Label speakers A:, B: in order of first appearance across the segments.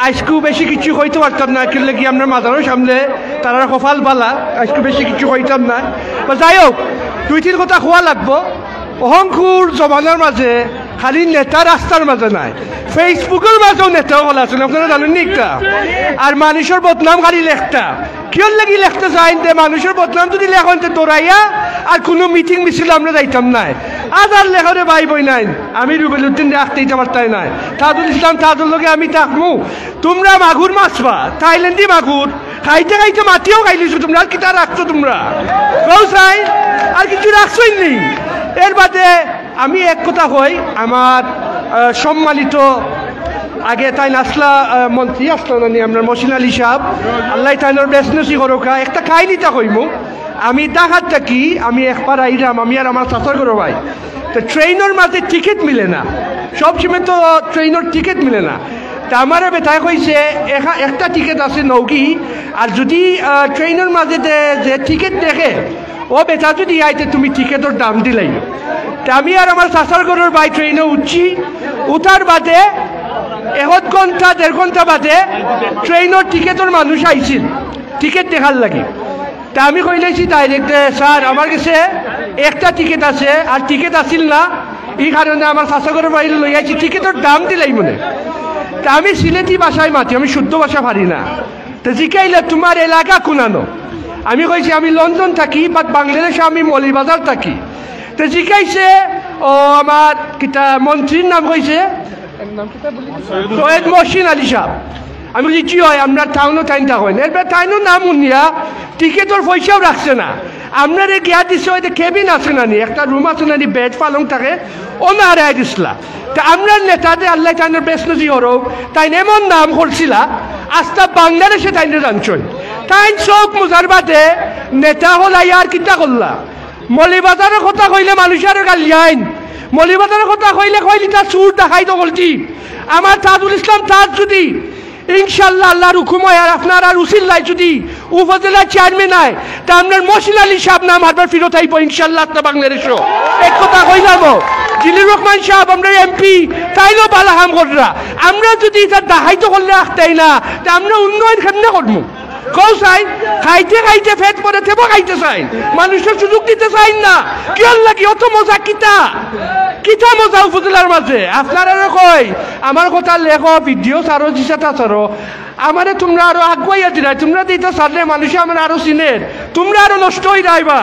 A: আজকেও বেশি কিছু হইতে পারতাম না, কিন্তু কি আপনার মাথারও সামনে তারা কপাল বালা, আজকে বেশি কিছু হইতাম না। যাই হোক, দুইটির কথা খোয়া লাগবো। অহংকুর জমানার মাঝে খালি নেতা রাস্তার মাঝে নাই, ফেসবুকের মাঝেও নেতাও হল আছেন, আপনারা জানেন একটা। আর মানুষের বদনাম খালি লেখটা কিয় লাগি লেখতে চাই যে মানুষের বদনাম যদি লেখন দৌড়াইয়া আর কোনো মিটিং মিছিল আমরা যাইতাম নাই। আজ আর লেখরে ভাই বই নাই, আমি রুবেল উদ্দিন রাখতে দিতে পারতাই নাই, তাজুল ইসলাম তাজুল লগে আমি থাকবো। তোমরা মাগুর মাছবা, থাইল্যান্ডি মাগুর খাইতে খাইতে মাটিও খাইলিছো তোমরা, আর কিটা রাখছো তোমরা চাই আর কিছু রাখছোই নেই। এর বাদে আমি এক কথা কই, আমার সম্মানিত আগে তাই আসলা মন্ত্রী আসলো না আপনার মহসিন আলী সাহেব, আল্লাহ তাইনোর বেসনসি করোকা একটা কাহিনিটা কইমু। আমি ডাকাত থাকি, আমি একবার আইরাম, আমি আর আমার চাচার করো ভাই, তো ট্রেনের মাঝে টিকিট মিলে না, সবসময় তো ট্রেনের টিকিট মিলে না। তা আমার বেটায় কইছে একটা টিকিট আছে নৌকি, আর যদি ট্রেনের মাঝে যে টিকিট দেখে ও বেটা যদি আইতে তুমি টিকিটের দাম দিলাই। তা আমি আর আমার চাচার ঘরের ভাই ট্রেনে উঠছি, উঠার বাদে 1 ঘন্টা 1.5 ঘন্টা বাদে ট্রেনের টিকিটের মানুষ আইছিল টিকিট দেখার লাগে। তা আমি কইলাইছি ডাইরেক্ট, স্যার আমার কাছে একটা টিকিট আছে আর টিকিট আসিল না, এই কারণে আমার চাচার ঘরের বাইরে লই আইছি, টিকিটের দাম দিলাই মনে। তা আমি সিলেটি ভাষায় মাতি, আমি শুদ্ধ ভাষা পারি না। তো জিকাইলে তোমার এলাকা কোনানো, আমি কইছি আমি লন্ডন থাকি, বাট বাংলাদেশে আমি মৌলভীবাজার থাকি। তো জিকাইছে ও আমার কিতা মন্ত্রীর নাম কইছে সৈয়দ মহসিন আলী সাহেব। আমি বলছি কি হয় আপনার টাউনও টাইম থাকেন, এরপর টাইনও নাম উনিয়া টিকিটের পয়সাও রাখছে না। আপনার এই গিয়া দিচ্ছে ওই কেবিন আছে না নি, একটা রুম আছে না নি, বেড পালং থাকে, ও না হারাই দিছিলা। তা আপনার নেতাদের আল্লাহ তাইনের বেসনজি হরক তাই এমন নাম করছিলা, আস্তা বাংলাদেশে তাইনে জানছই। তাই চোখ মোজার বাদে নেতা হল আর কিতা করলা। মৌলভীবাজারের কথা কইলে মানুষের গালি আইন, মৌলভীবাজারের কথা কইলে কইলি তার চুর দেখাই তো বলছি। আমার তাজুল ইসলাম তাজ যদি ইনশাল্লাহ আল্লাহর হুকুম হয় আর আপনার আর উসিল্লাই যদি উপজেলার চেয়ারম্যান হয়, তা আপনার মহসিন আলী সাহেব নাম হারবার ফিরত আইব ইনশাল্লাহ বাংলাদেশও। এক কথা কইলাম, জিলির রহমান সাহেব আমরা এমপি তাইলেও বালা হাম কররা, আমরা যদি এটা দেখাইতে করলে রাখতাই না, তা আমরা উন্নয়ন কেমনে করবো কৌ চাই? খাইতে খাইতে ফেট পরে থেবো খাইতে চাই, মানুষের সুযোগ দিতে চাই না। কি লাগি অত মজা কিতা কিতা মজা উপজেলার মাঝে? আপনারা কই আমার কথা লেখো, ভিডিও ছাড়ো, জিসাটা ছাড়ো, আমারে তোমরা আরো আগুয়াইয়া দিলা। তোমরা দিতে ছাড়লে মানুষে আমার আরো চিনের, তোমরা আরো নষ্ট হয়ে যাইবা,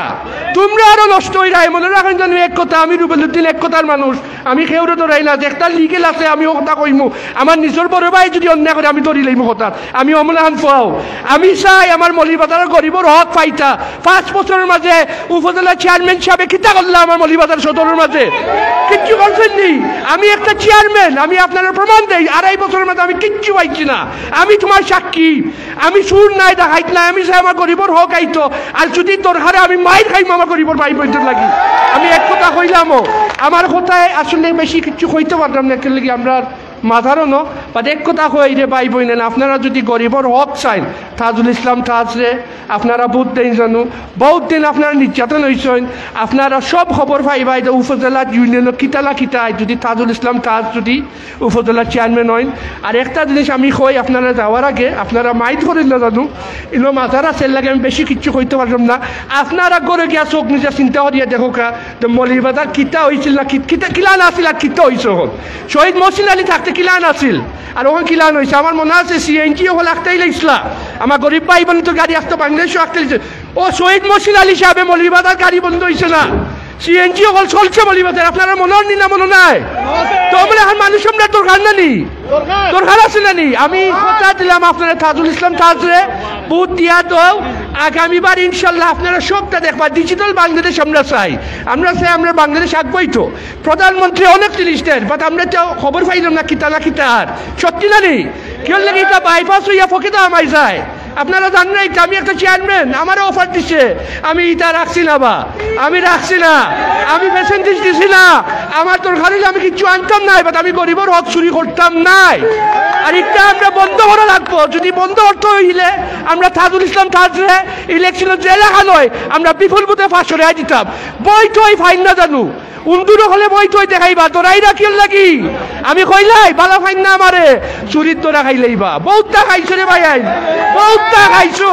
A: তোমরা আরো নষ্ট হয়ে যাই। মনে রাখেন জানি এক কথা, আমি রুবেল উদ্দিন এক কথার মানুষ, আমি কেউরে ধরাই না। যে একটা লিগেল আছে আমি ও কথা কইমু, আমার নিজের বড় ভাই যদি অন্যায় করে আমি ধরি লইমু কথা, আমি অমলাহান পাও। আমি চাই আমার মৌলভীবাজারের গরিবর হক পাইতা। 5 বছরের মাঝে উপজেলা চেয়ারম্যান সাহেব কিতা করলে আমার মৌলভীবাজার সদরের মাঝে কিচ্ছু করছেন নি। আমি একটা চেয়ারম্যান, আমি আপনারা প্রমাণ দেই 2.5 বছরের মাঝে আমি কিচ্ছু পাইছি না। আমি তোমার সাক্ষী, আমি সুর নাই দেখাইত নাই, আমি চাই আমার গরিবর হক আইতো। আর যদি তোর হারে আমি মাইর খাইম আমার গরিবর ভাই বইতে লাগি। আমি এক কথা কইলামও, আমার কথায় আসলে বেশি কিছু কইতে পারলাম না, কেন লাগি আমরা মাথারও ন বা এক কথা কই রে ভাই বই নেন, আপনারা যদি গরিবর হক চাইন, তাজুল ইসলাম তাজরে আপনারা বহুত দিন জানো, বহুত দিন আপনারা নির্যাতন হয়েছেন, আপনারা সব খবর পাইবা। এটা উপজেলা ইউনিয়নের কিতালা কিতায় যদি তাজুল ইসলাম তাজ যদি উপজেলার চেয়ারম্যান হন। আর একটা জিনিস আমি কই, আপনারা যাওয়ার আগে আপনারা মাইট করেন না জানো, এগুলো মাথার আছে লাগে আমি বেশি কিচ্ছু কইতে পারলাম না। আপনারা করে গিয়া চোখ নিজে চিন্তা করিয়া দেখো কা যে মৌলভীবাজার কিতা হয়েছিল না, কিলান আসিল আর কিতা হয়েছে হল। শহীদ মহসিন আলী থাকতে কিলান আছিল আর ওখানে কিলান হয়েছে। আমার মনে আছে সিএনজি হল একটাই লাগছিল, আমার গরিব ভাই বোন তো গাড়ি আসতো বাংলাদেশও একটা লাগছে। ও শহীদ মহসিন আলী সাহেবে মৌলভীবাজার গাড়ি বন্ধ হয়েছে না, সিএনজি হল চলছে মৌলভীবাজার। আপনারা মনে নি না মনে নাই? তো আমরা এখন মানুষ আমরা দরকার না নি, দরকার আছে না নি? আমি কথা দিলাম আপনারা তাজুল ইসলাম তাজরে বুথ দিয়া দাও, আগামীবার ইনশাল্লাহ আপনারা সবটা দেখবা। ডিজিটাল বাংলাদেশ আমরা চাই, আমরা চাই আমরা বাংলাদেশ আঁকবই। তো প্রধানমন্ত্রী অনেক জিনিস দেন, বাট আমরা তো খবর পাইলাম না কিতা না কিতা। আর সত্যি না নি কেউ লাগে এটা বাইপাস হইয়া ফকিতা আমায় যায়। আপনারা জানেন না আমি একটা চেয়ারম্যান, আমারও অফার দিচ্ছে, আমি এটা রাখছি না, বা আমি রাখছি না, আমি পেসেন্টিস দিছি না, আমার তোর ঘরে আমি কিছু আনতাম নাই, বাট আমি গরিবর হক চুরি করতাম নাই। আর এটা আমরা বন্ধ করা লাগবো। যদি বন্ধ করতে হইলে আমরা তাজুল ইসলাম তাজরে ইলেকশনের যে এলাকা নয় আমরা বিপুল বুথে 500 টাকা দিতাম। বই তো ফাইন না জানু উন্দুর হলে বই তৈ দেখাইবা তোরাই রাখিল লাগি আমি কইলাই বালা ফাইন না আমারে চুরির তোরা খাইলেইবা বহুতটা খাইছো রে ভাই আইন বহুতটা খাইছো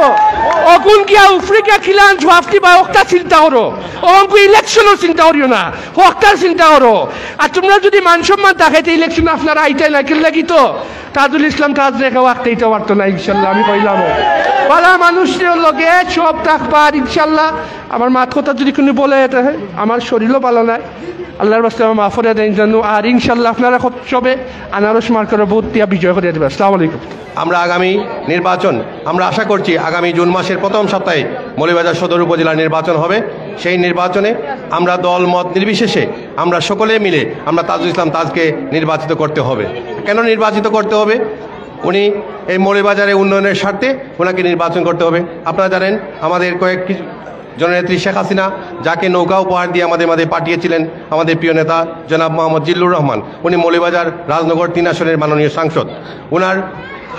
A: অগুন গিয়া আফ্রিকা খিলান জবাবটি বা একটা চিন্তা করো অঙ্ক ইলেকশনের চিন্তা করিও না হকটার চিন্তা করো আর তোমরা যদি মান সম্মান থাকে তো ইলেকশন আপনারা আইটাই না কিল লাগি তো তাজুল ইসলাম তাজ রেখে আঁকতেই তো পারতো না ইনশাল্লাহ আমি কইলাম বালা মানুষের লগে সব থাকবার ইনশাল্লাহ আমার মাত কথা যদি কোনো বলে এটা আমার শরীরও ভালো নাই আল্লাহর বাস্তে আমার মাফরে দেন জানো আর ইনশাল্লাহ আপনারা সবে আনারস মার্কের ভোট দিয়া বিজয় করে দেবে আসসালামু আলাইকুম
B: আমরা আগামী নির্বাচন আমরা আশা করছি আগামী জুন মাসের প্রথম সপ্তাহে মৌলভীবাজার সদর উপজেলার নির্বাচন হবে সেই নির্বাচনে আমরা দল মত নির্বিশেষে আমরা সকলে মিলে আমরা তাজুল ইসলাম তাজকে নির্বাচিত করতে হবে কেন নির্বাচিত করতে হবে উনি এই মৌলভীবাজারের উন্নয়নের স্বার্থে ওনাকে নির্বাচন করতে হবে আপনারা জানেন আমাদের কয়েক জননেত্রী শেখ হাসিনা যাকে নৌকা উপহার দিয়ে আমাদের মাঝে পাঠিয়েছিলেন আমাদের প্রিয় নেতা জনাব মোহাম্মদ জিল্লুর রহমান উনি মৌলভীবাজার রাজনগর 3 আসনের মাননীয় সাংসদ ওনার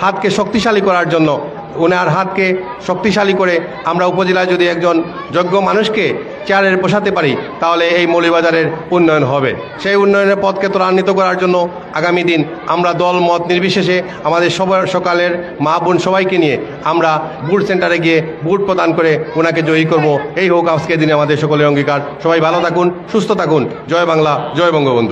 B: হাতকে শক্তিশালী করার জন্য ওনার হাতকে শক্তিশালী করে আমরা উপজেলায় যদি একজন যোগ্য মানুষকে চেয়ারে বসাতে পারি তাহলে এই মৌলভীবাজারের উন্নয়ন হবে সেই উন্নয়নের পথকে ত্বরান্বিত করার জন্য আগামী দিন আমরা দল মত নির্বিশেষে আমাদের সকালের মা বোন সবাইকে নিয়ে আমরা বুথ সেন্টারে গিয়ে বুথ প্রদান করে ওনাকে জয়ী করব এই হোক আজকের দিনে আমাদের সকলের অঙ্গীকার সবাই ভালো থাকুন সুস্থ থাকুন জয় বাংলা জয় বঙ্গবন্ধু